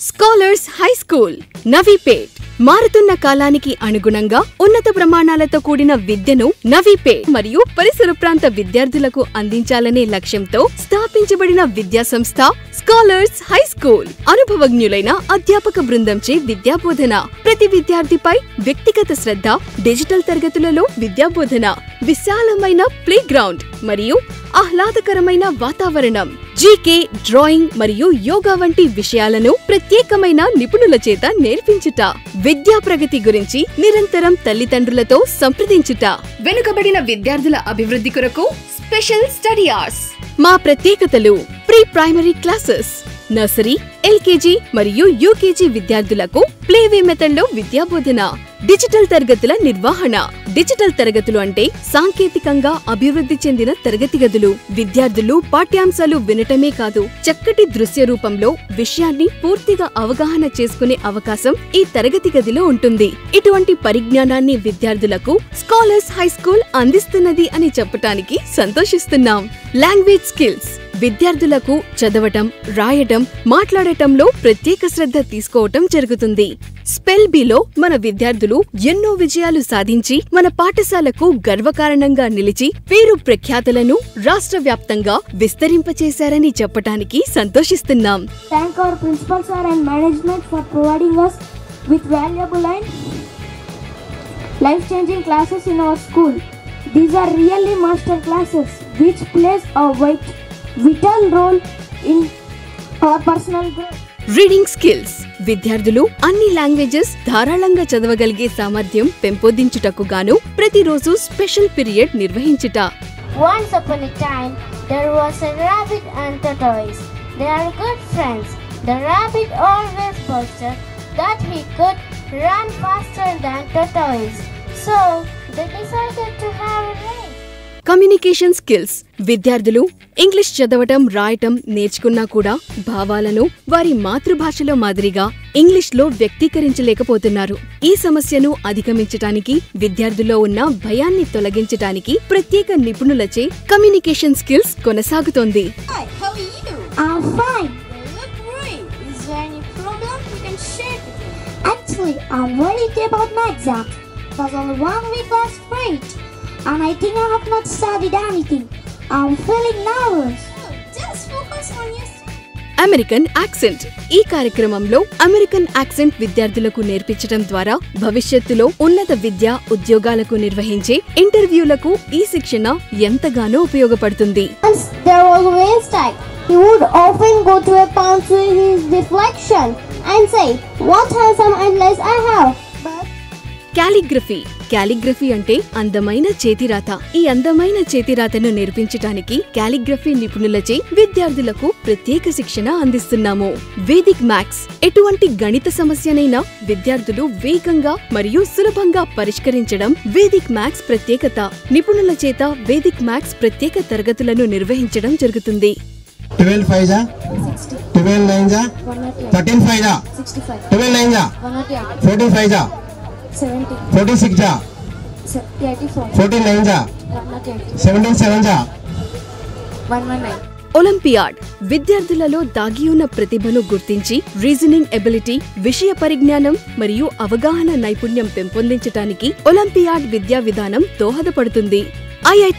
Scholars high school Navipet మారుతున్న కాలానికి అనుగుణంగా ఉన్నత ప్రమాణాలతో కూడిన విద్యను నవీపేట్ మరియు పరిసర ప్రాంత విద్యార్థులకు అందించాలనే లక్ష్యంతో స్థాపించబడిన విద్యా సంస్థ స్కాలర్స్ హై స్కూల్. అనుభవజ్ఞులైన అధ్యాపక బృందంచే విద్యాబోధన, ప్రతి విద్యార్థిపై వ్యక్తిగత శ్రద్ధ, డిజిటల్ తరగతులలో విద్యాబోధన, విశాలమైన ప్లే గ్రౌండ్ మరియు ఆహ్లాదకరమైన వాతావరణం, జీకే, డ్రాయింగ్ మరియు యోగా వంటి విషయాలను ప్రత్యేకమైన నిపుణుల చేత నేర్పించుట, విద్యా ప్రగతి గురించి నిరంతరం తల్లిదండ్రులతో సంప్రదించుట, వెనుకబడిన విద్యార్థుల అభివృద్ధి కొరకు స్పెషల్ స్టడీ అవర్స్. మా ప్రత్యేకతలు: pre primary classes, nursery, LKG మరియు యూకేజీ విద్యార్థులకు ప్లేవే మెథడ్లో విద్యాబోధన, డిజిటల్ తరగతుల నిర్వహణ. డిజిటల్ తరగతులు అంటే సాంకేతికంగా అభివృద్ధి చెందిన తరగతి గదులు. విద్యార్థులు పాఠ్యాంశాలు వినటమే కాదు, చక్కటి దృశ్య రూపంలో విషయాన్ని పూర్తిగా అవగాహన చేసుకునే అవకాశం ఈ తరగతి గదిలో ఉంటుంది. ఇటువంటి పరిజ్ఞానాన్ని విద్యార్థులకు స్కాలర్స్ హై స్కూల్ అందిస్తున్నది అని చెప్పటానికి సంతోషిస్తున్నాం. లాంగ్వేజ్ స్కిల్స్: విద్యార్థులకు చదవటం, రాయటం, మాట్లాడటంలో ప్రత్యేక శ్రద్ధ తీసుకోవటం జరుగుతుంది. స్పెల్ బీలో మన విద్యార్థులు ఎన్నో విజయాలు సాధించి మన పాఠశాలకు గర్వకారణంగా నిలిచి పేరు ప్రఖ్యాతులను రాష్ట్ర వ్యాప్తంగా విస్తరింపచేశారని చెప్పటానికి సంతోషిస్తున్నాం. Thank our principal sir and management for providing us with valuable and life-changing classes in our school. These are really master classes which plays a vital role in our personal growth. Reading skills: విద్యార్థులు అన్ని languages ధారాళంగా చదవగలిగే సామర్థ్యం పెంపొందించుటకు గాను ప్రతిరోజు special period నిర్వహించుట. Once upon a time, there was a rabbit and tortoise. They are good friends. The rabbit always boasted that he could run faster than tortoise. So, they decided to have a race. Communication skills: విద్యార్థులు English చదవటం, రాయటం నేర్చుకున్నా కూడా భావాలను వారి మాతృభాషలో మాదిరిగా ఇంగ్లీష్లో వ్యక్తీకరించలేకపోతున్నారు. ఈ సమస్యను అధిగమించటానికి, విద్యార్థుల్లో ఉన్న భయాన్ని తొలగించటానికి ప్రత్యేక నిపుణులచే కమ్యూనికేషన్ స్కిల్స్ కొనసాగుతోంది. Hi, how are you? I'm fine. You look worried. Is there any problem you can share with me? Actually, I'm worried about my exam. There's only 1 week left for it. And I think I have not studied anything. I'm feeling nervous. Just focus on your studies. American accent: ఈ కార్యక్రమంలో American accent విద్యార్థులకు నేర్పించడం ద్వారా భవిష్యత్తులో ఉన్నత విద్య, ఉద్యోగాలకు నిర్వహించే ఇంటర్వ్యూలకు ఈ శిక్షణ ఎంతగానో ఉపయోగపడుతుంది. Once there was a Einstein. He would often go to a pond to his reflection and say, "What handsome eyelids I have." But calligraphy: calligraphy అంటే అందమైన చేతిరాత. ఈ అందమైన చేతిరాతను నేర్పించటానికి కాలిగ్రఫీ నిపుణులచే విద్యార్థులకు ప్రత్యేక శిక్షణ అందిస్తున్నాము. వేదిక్ మ్యాథ్స్: ఎటువంటి గణిత సమస్యనైనా విద్యార్థులు వేగంగా మరియు సులభంగా పరిష్కరించడం వేదిక్ మ్యాథ్స్ ప్రత్యేకత. నిపుణుల చేత వేదిక్ మ్యాథ్స్ ప్రత్యేక తరగతులను నిర్వహించడం జరుగుతుంది. 12 5 12 9 13 5 12 9 14 5 46 14 9 17 7 119. ఒలింపియాడ్: విద్యార్థులలో దాగియున్న ప్రతిభను గుర్తించి రీజనింగ్ ఎబిలిటీ, విషయ పరిజ్ఞానం మరియు అవగాహన నైపుణ్యం పెంపొందించటానికి ఒలింపియాడ్ విద్యా విధానం దోహదపడుతుంది. ఐఐటి